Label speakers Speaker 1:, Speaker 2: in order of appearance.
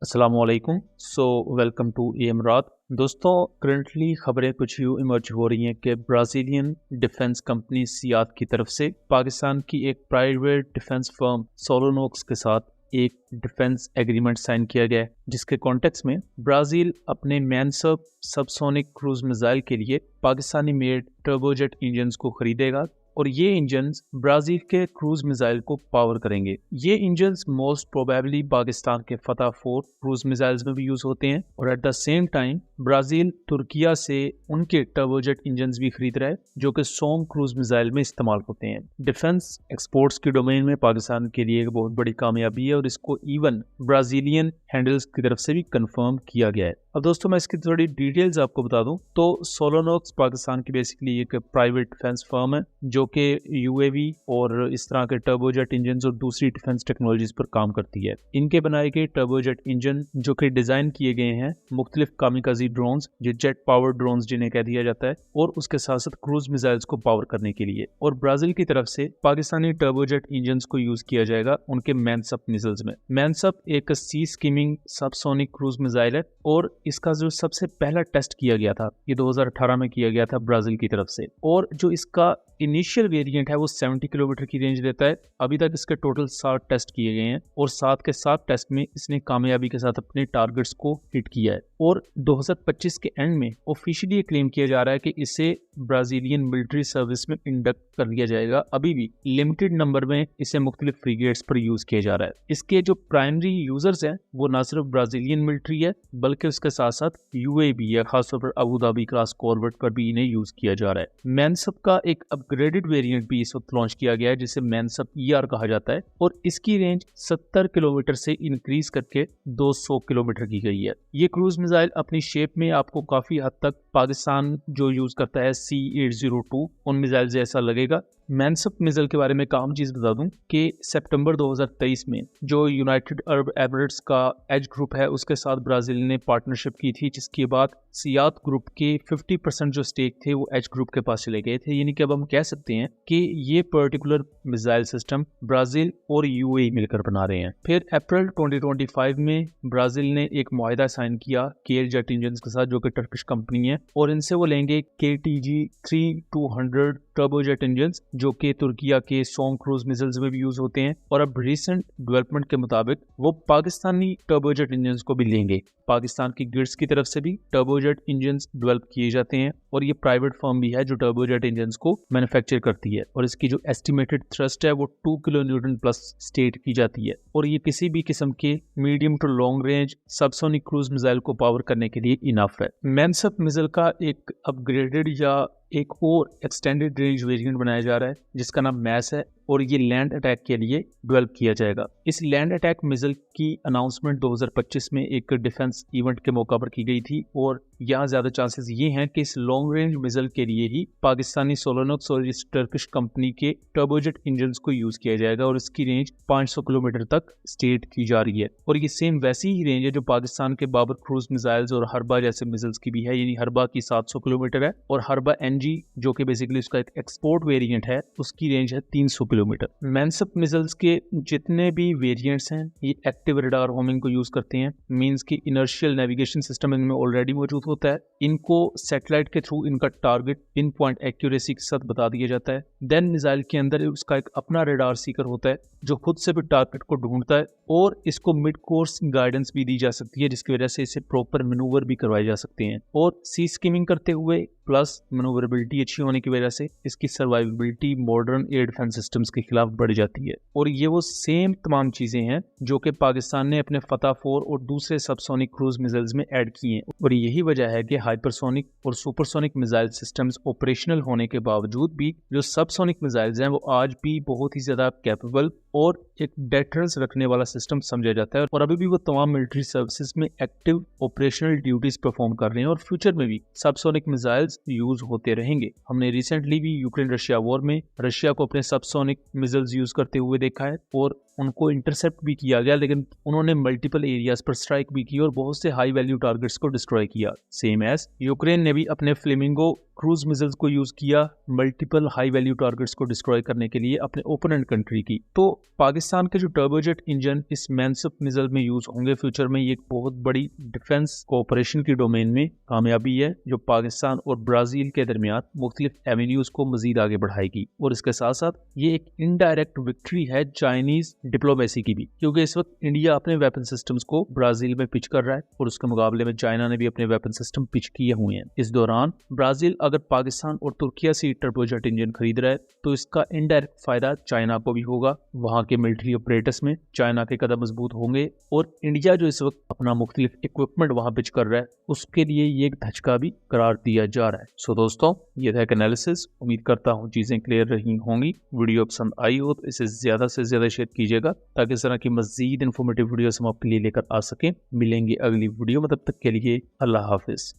Speaker 1: अस्सलाम वालेकुम। Welcome to एमरात। दोस्तों, करंटली खबरें कुछ यूँ इमर्ज हो रही हैं कि ब्राज़ीलियन डिफेंस कंपनी सियाद की तरफ से पाकिस्तान की एक प्राइवेट डिफेंस फर्म सोलोनोक्स के साथ एक डिफेंस एग्रीमेंट साइन किया गया है, जिसके कॉन्टेक्स्ट में ब्राज़ील अपने मैनसब सबसोनिक क्रूज मिसाइल के लिए पाकिस्तानी मेड टर्बोजेट इंजन्स को खरीदेगा और ये इंजन्स ब्राज़ील के क्रूज मिसाइल को पावर करेंगे। ये इंजन्स मोस्ट प्रोबेबली पाकिस्तान के फतह 4 क्रूज मिसाइल्स में भी यूज होते हैं और at the same time Brazil Türkiye से उनके टर्बोजेट इंजन्स भी खरीद रहा है जो कि सोम क्रूज मिसाइल में इस्तेमाल होते हैं। डिफेंस एक्सपोर्ट्स की डोमेन में पाकिस्तान के लिए एक बहुत बड़ी कामयाबी है और इसको इवन ब्राज़ीलियन हैंडल्स की तरफ से भी कंफर्म किया गया है। अब दोस्तों, मैं इसकी थोड़ी डिटेल्स आपको बता दूं तो सोलोनोक्स पाकिस्तान की बेसिकली एक प्राइवेट डिफेंस फर्म है जो कि यूएवी और इस तरह के टर्बोजेट इंजन और दूसरी डिफेंस टेक्नोलॉजीज पर काम करती है। इनके बनाए गए टर्बोजेट इंजन जो कि डिजाइन किए गए हैं मुख्तलिफ kamikaze drones, jet power drones जिन्हें कह दिया जाता है, और उसके साथ साथ क्रूज मिसाइल्स को पावर करने के लिए। और ब्राजील की तरफ से पाकिस्तानी टर्बोजेट इंजन को यूज किया जाएगा उनके मैनसप मिसाइल्स में। मैनसप एक सी स्कीमिंग सबसोनिक क्रूज मिसाइल है और इसका जो सबसे पहला टेस्ट किया गया था ये 2018 में किया गया था ब्राजील की तरफ से, और जो इसका इनिशियल वेरिएंट है वो 70 किलोमीटर की रेंज देता है। अभी तक इसके टोटल 7 टेस्ट किए गए हैं और 7 के 7 टेस्ट में इसने कामयाबी के साथ अपने टारगेट्स को हिट किया है और 2025 के एंड में ऑफिशियली क्लेम किया जा रहा है कि इसे ब्राजीलियन मिलिट्री सर्विस में इंडक्ट कर लिया जाएगा। अभी भी लिमिटेड नंबर में इसे मुख्तलिफ फ्रीगेट्स पर यूज किया जा रहा है। इसके जो प्राइमरी यूजर्स हैं वो ना सिर्फ ब्राजीलियन मिलिट्री है बल्कि उसके साथ साथ यूएई है, खासतौर पर अबू धाबी क्लास कॉर्वेट पर भी इन्हें यूज किया जा रहा है। मैनसप का एक अपग्रेडेड वेरिएंट भी इस वक्त लॉन्च किया गया है जिसे मैनसप ईआर कहा जाता है और इसकी रेंज 70 किलोमीटर से इंक्रीज करके 200 किलोमीटर की गई है। ये क्रूज मिसाइल अपनी शेप में आपको काफी हद तक पाकिस्तान जो यूज करता है C-802 उन मिसाइल जैसा लगेगा। मैनसप मिसाइल के बारे में एक आम चीज बता दूं कि सितंबर 2023 में जो यूनाइटेड अरब एमिरेट्स का एज ग्रुप है उसके साथ ब्राजील ने पार्टनरशिप की थी, जिसके बाद सियाद ग्रुप के 50% जो स्टेक थे वो एज ग्रुप के पास चले गए थे। यानी कि अब हम कह सकते हैं कि ये पर्टिकुलर मिसाइल सिस्टम ब्राजील और यूएई मिलकर बना रहे हैं। फिर अप्रैल 2025 में ब्राजील ने एक मुआहदा साइन किया केएल जेट इंजन के साथ जो कि टर्किश कंपनी है और इनसे वो लेंगे KTG 3200 टर्बोजेट इंजन जो कि तुर्किया के सोम क्रूज मिसाइल्स में भी यूज होते हैं और अब रिसेंट डेवलपमेंट के मुताबिक वो पाकिस्तानी टर्बोजेट इंजन को भी लेंगे। पाकिस्तान की गिड्स की तरफ से भी टर्बोजेट इंजन डेवलप किए जाते हैं और ये प्राइवेट फर्म भी है जो टर्बोजेट इंजन को मैन्युफैक्चर करती है और इसकी जो एस्टिमेटेड थ्रस्ट है वो 2 किलो न्यूटन प्लस स्टेट की जाती है और ये किसी भी किस्म के medium to long range subsonic cruise missile को पावर करने के लिए इनफ है। मैनसप मिसाइल का एक अपग्रेडेड या एक और एक्सटेंडेड रेंज वेरिएंट बनाया जा रहा है जिसका नाम मैस है और ये लैंड अटैक के लिए डेवलप किया जाएगा। इस लैंड अटैक मिसाइल की अनाउंसमेंट 2025 में एक डिफेंस इवेंट के मौका पर की गई थी और यहाँ ज्यादा चांसेस ये हैं कि इस लॉन्ग रेंज मिसाइल के लिए ही पाकिस्तानी सोलोनोक्स और इस टर्किश कंपनी के टर्बोजेट इंजन्स को यूज किया जाएगा और इसकी रेंज 500 किलोमीटर तक स्टेट की जा रही है और ये सेम वैसी ही रेंज है जो पाकिस्तान के बाबर क्रूज मिसाइल्स और हरबा जैसे मिसाइल्स की भी है। यानी हरबा की 700 किलोमीटर है और हरबा NG जो कि बेसिकली उसका एक एक्सपोर्ट वेरिएंट है उसकी रेंज है 300 किलोमीटर। मैनसप मिसाइल्स के जितने भी वेरिएंट्स हैं ये एक्टिव रडार होमिंग को यूज करते हैं, मींस की इनर्शियल नेविगेशन सिस्टम इनमें ऑलरेडी मौजूद होता है। इनको सैटेलाइट के थ्रू इनका टारगेट पिन पॉइंट एक्यूरेसी के साथ बता दिया जाता है। देन मिसाइल के अंदर उसका एक अपना रडार सीकर होता है जो खुद से भी टारगेट को ढूंढता है और इसको मिड कोर्स गाइडेंस भी दी जा सकती है जिसकी वजह से इसे प्रॉपर मैनूवर भी करवाए जा सकते हैं और सी स्कीमिंग करते हुए प्लस मैनूवरेबिलिटी अच्छी होने की वजह से इसकी survivability modern air defence systems के खिलाफ बढ़ जाती है। और ये वो सेम तमाम चीजें हैं जो कि पाकिस्तान ने अपने फतह 4 और दूसरे सबसोनिक क्रूज मिसाइल्स में ऐड की हैं और यही वजह है कि हाइपरसोनिक और सुपरसोनिक मिसाइल सिस्टम्स ऑपरेशनल होने के बावजूद भी जो सबसोनिक मिसाइल्स हैं वो आज भी बहुत ही ज्यादा कैपेबल और एक डेटरेंस रखने वाला सिस्टम समझा जाता है और अभी भी वो तमाम मिलिट्री सर्विसेज में एक्टिव ऑपरेशनल ड्यूटीज परफॉर्म कर रहे हैं और फ्यूचर में भी सबसोनिक मिसाइल्स यूज होते रहेंगे। हमने रिसेंटली भी यूक्रेन रशिया वॉर में रशिया को अपने सबसोनिक मिसाइल्स यूज करते हुए देखा है और उनको इंटरसेप्ट भी किया गया, लेकिन उन्होंने मल्टीपल एरियाज पर स्ट्राइक भी की और बहुत से हाई वैल्यू टारगेट्स को डिस्ट्रॉय किया। सेम एज यूक्रेन ने भी अपने फ्लेमिंगो क्रूज मिसाइल्स को यूज किया मल्टीपल हाई वैल्यू टारगेट्स को डिस्ट्रॉय करने के लिए अपने ओपोनेंट कंट्री की। तो पाकिस्तान के जो टर्बोजेट इंजन इस मैनसफ मिसाइल में यूज होंगे फ्यूचर में, ये एक बहुत बड़ी डिफेंस कोऑपरेशन की डोमेन में कामयाबी है जो पाकिस्तान और ब्राजील के दरमियान मुख्तलिफ एवेन्यूज को मजीद आगे बढ़ाएगी। और इसके साथ साथ ये एक इनडायरेक्ट विक्ट्री है चाइनीज डिप्लोमेसी की भी, क्योंकि इस वक्त इंडिया अपने वेपन सिस्टम्स को ब्राजील में पिच कर रहा है और उसके मुकाबले में चाइना ने भी अपने वेपन सिस्टम पिच किए हुए हैं। इस दौरान ब्राजील अगर पाकिस्तान और तुर्किया से टर्बोजेट इंजन खरीद रहा है तो इसका इनडायरेक्ट फायदा चाइना को भी होगा। वहां के मिलिट्री ऑपरेटर्स में चाइना के कदम मजबूत होंगे और इंडिया जो इस वक्त अपना मुख्तलिफ इक्विपमेंट वहां पिच कर रहा है उसके लिए ये एक धचका भी करार दिया जा रहा है। सो दोस्तों, ये था एक एनालिसिस। उम्मीद करता हूँ चीजें क्लियर रही होंगी। वीडियो पसंद आई हो तो इसे ज्यादा से ज्यादा शेयर कीजिएगा ताकि इस तरह की मजीद इन्फॉर्मेटिव वीडियोस हम आपके लिए लेकर आ सकें। मिलेंगे अगली वीडियो में, तब तक के लिए अल्लाह हाफिज।